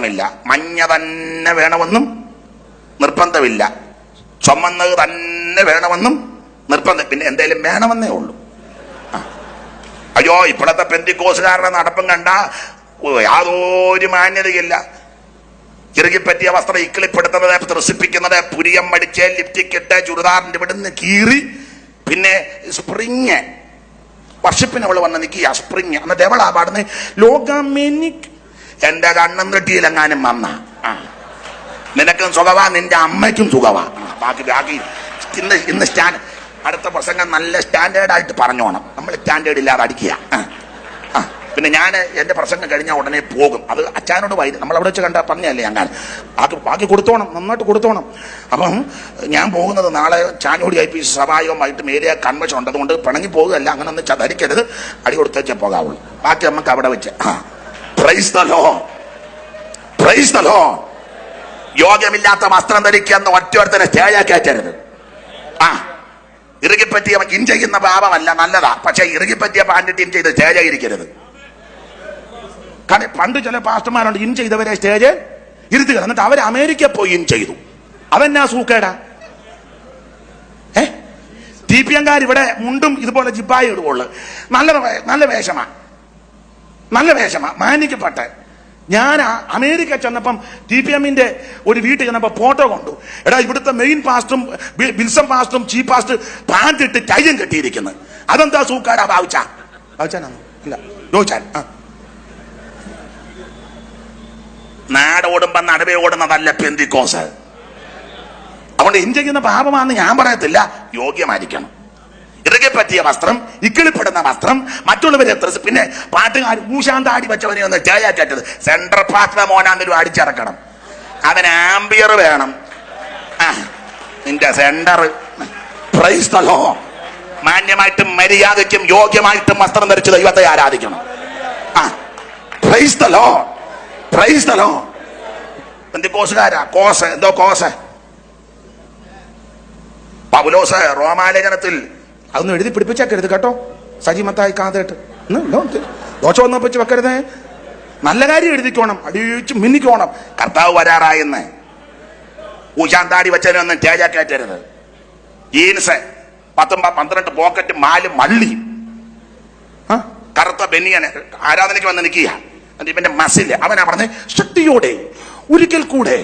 നിർബന്ധമില്ല. മഞ്ഞ തന്നെ വേണമെന്നും നിർബന്ധമില്ല. ചുമന്നത് തന്നെ വേണമെന്നും നിർബന്ധം. പിന്നെ എന്തേലും വേണമെന്നേ ഉള്ളൂ. അയ്യോ, ഇപ്പോഴത്തെ പെന്തിക്കോസുകാരുടെ നടപ്പും കണ്ട യാതൊരു മാന്യതയില്ല. ഇറുകിപ്പറ്റിയ വസ്ത്രം ഇക്കിളിപ്പെടുത്തുന്നത്, ത്രസിപ്പിക്കുന്നത്, പുരിയം മടിച്ച് ലിപ്റ്റിക് ഇട്ട് ചുരിദാറിന്റെ ഇവിടുന്ന് കീറി, പിന്നെ സ്പ്രിങ് വർഷിപ്പിന് അവള് വന്ന് നിൽക്കുക. സ്പ്രിങ് എന്നിട്ട് എവളാ പാടുന്നത്? ലോകമെനിക്ക്. എന്റെ കണ്ണും നെട്ടിയിലെങ്ങാനും വന്ന നിനക്കും സുഖവാ, നിന്റെ അമ്മയ്ക്കും സുഖവാ. ബാക്കി ഇന്ന് സ്റ്റാൻഡ് അടുത്ത പ്രസംഗം നല്ല സ്റ്റാൻഡേർഡായിട്ട് പറഞ്ഞോണം. നമ്മൾ സ്റ്റാൻഡേർഡ് ഇല്ലാതെ അടിക്കുക. പിന്നെ ഞാൻ എൻ്റെ പ്രസംഗം കഴിഞ്ഞാൽ ഉടനെ പോകും. അത് അച്ഛനോട് നമ്മളവിടെ വെച്ച് പറഞ്ഞല്ലേ ഞാൻ ബാക്കി കൊടുത്തോണം, നന്നായിട്ട് കൊടുത്തോണം. അപ്പം ഞാൻ പോകുന്നത് നാളെ ചാഞ്ഞോടി IP സ്വാഭാവികമായിട്ട് മേരിയ കൺവെൻഷൻ ഉണ്ട്. അതുകൊണ്ട് പിണങ്ങി പോകുകയല്ല, അങ്ങനെ ഒന്ന് ചതരിക്കരുത്. അടി കൊടുത്തേച്ചേ പോകാവുള്ളൂ. ബാക്കി നമുക്ക് അവിടെ വെച്ച് praise the lord, praise the lord. യോഗ്യമില്ലാത്ത വസ്ത്രം ധരിക്കുന്ന ഒറ്റൊരുത്തനെ സ്റ്റേജാ കയറ്റരുത്. ഇറുകിപ്പറ്റിയ ഇൻ ചെയ്യുന്ന പാപമല്ല, നല്ലതാ. പക്ഷെ ഇറുകിപ്പറ്റിയ പാൻഡിറ്റ് ഇൻ ചെയ്ത് സ്റ്റേജായിരിക്കരുത്. കാരണം പണ്ട് ചില പാസ്റ്റർമാരുണ്ട് ഇൻ ചെയ്തവരെ സ്റ്റേജ് ഇരുത്തുക, എന്നിട്ട് അവർ അമേരിക്ക പോയി ഇൻ ചെയ്തു. അതെന്നാ സൂക്കേടാ? TPM-കാർ ഇവിടെ മുണ്ടും ഇതുപോലെ ജിബായി ഇടുവുള്ളു. നല്ല വേഷമാ, നല്ല വേഷമാ, മാനിക്കപ്പെട്ടെ. ഞാൻ അമേരിക്ക ചെന്നപ്പം TPM-ന്റെ ഒരു വീട്ടിൽ ചെന്നപ്പോ ഫോട്ടോ കൊണ്ടു. എടാ, ഇവിടുത്തെ മെയിൻ പാസ്റ്ററും വിൽസം പാസ്റ്ററും ചീഫ് പാസ്റ്റർ പാൻറ് ഇട്ട് ടൈയും കെട്ടിയിരിക്കുന്നത്. അതെന്താ സൂക്കാടാ? ബാവുച്ചാനാണോ? ഇല്ല, ചോദിച്ചാൽ. നാടോടുമ്പോ നടുവേ ഓടുന്നതല്ല പെന്തിക്കോസ്. അതുകൊണ്ട് ഇൻ ചെയ്യുന്ന പാപമാണെന്ന് ഞാൻ പറയത്തില്ല, യോഗ്യമായിരിക്കണം. ഇറുകെ പറ്റിയ വസ്ത്രം, ഇക്കിളിപ്പെടുന്ന വസ്ത്രം, മറ്റുള്ളവരെ പിന്നെ പാട്ടുകാർ ഊശാന്താടി വെച്ചവനെ ഒന്ന് ചേയാറ്റത് സെൻട്രൽ പാസ്റ്റർ മോനാന്നൊരു അടിച്ചിറക്കണം. അവന് ആംബിയർ വേണം. നിന്റെ സെന്റർ. Praise the lord. മാന്യമായിട്ടും മര്യാദയ്ക്കും യോഗ്യമായിട്ടും വസ്ത്രം ധരിച്ച് ദൈവത്തെ ആരാധിക്കണം. Praise the lord, praise the lord. പെന്തിക്കോസുകാരാ കോസ്, എന്തോ കോസ്. പൗലോസ് റോമാലേഖനത്തിൽ അതൊന്നും എഴുതി പിടിപ്പിച്ചേക്കരുത് കേട്ടോ. സജീമത്തായി കാതേട്ട് ദോഷം ഒന്നും വെച്ച് വെക്കരുതേ. നല്ല കാര്യം എഴുതിക്കോണം, അടിച്ച് മിന്നിക്കോണം. കർത്താവ് വരാറായെന്ന് ഊശാന്താടി വെച്ചതിനൊന്നും തേജ കയറ്റരുത്. ജീൻസ് 12 പോക്കറ്റ്, 4 മള്ളി, കറുത്ത ബനിയന് ആരാധനയ്ക്ക് വന്ന് നിൽക്കുക. ഇവന്റെ മസില് അവനാ പറഞ്ഞ ശക്തിയോടെ ഒരിക്കൽ കൂടെ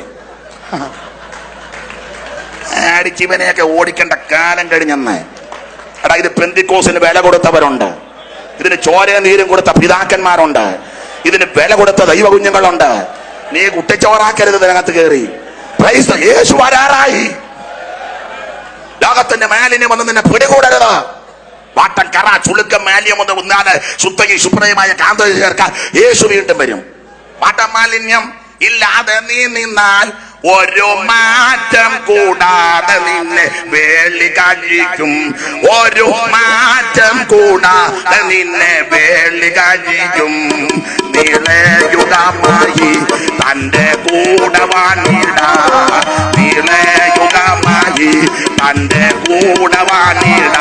അടിച്ചിവനെയൊക്കെ ഓടിക്കേണ്ട കാലം കഴിഞ്ഞെന്ന്. എടാ, ഇത് പെന്തിക്കോസിന് വില കൊടുത്തവരുണ്ട്, ഇതിന് ചോരയും നീരും കൊടുത്ത പിതാക്കന്മാരുണ്ട്, ഇതിന് വില കൊടുത്ത ദൈവകുഞ്ഞുങ്ങളുണ്ട്. നീ കുട്ടിച്ചോറാക്കരുത് ഇതിനകത്ത് കയറി. Praise the. യേശു വരാറായി. ലോകത്തിന്റെ മാലിന്യം വന്ന് നിന്നെ പിടികൂടരുത്. വാട്ടം, കറ, ചുളുക്കം, മാലിന്യം ഒന്ന് ഉന്നാല് ശുദ്ധയും ശുഭ്രയുമായ കാന്ത ചേർക്കാൻ യേശു വീണ്ടും വരും. വാട്ടം മാലിന്യം ഇല്ലാതെ നീ നിന്നാൽ ഒരു മാറ്റം കൂടാതെ നിന്നെ വേളി കഴിക്കും. ഒരു മാറ്റം കൂടാതെ നിന്നെ വേളി കഴിക്കും. നീളയുഗമായി തന്റെ കൂടെ വാണിട, നീളയുഗമായി തന്റെ കൂടെ വാണിട.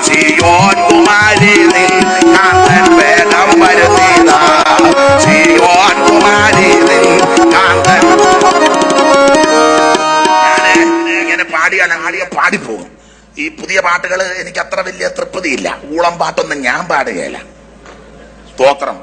സിയോൻ കുമാരി നിൻ കാന്തൻ വേഗം വരുന്നീതാ. സിയോൻ കുമാരി നിൻ കാന്തൻ. പാടിപ്പോകും. ഈ പുതിയ പാട്ടുകൾ എനിക്ക് അത്ര വലിയ തൃപ്തിയില്ല. ഊളം പാട്ടൊന്നും ഞാൻ പാടുകയില്ല. സ്തോത്രം.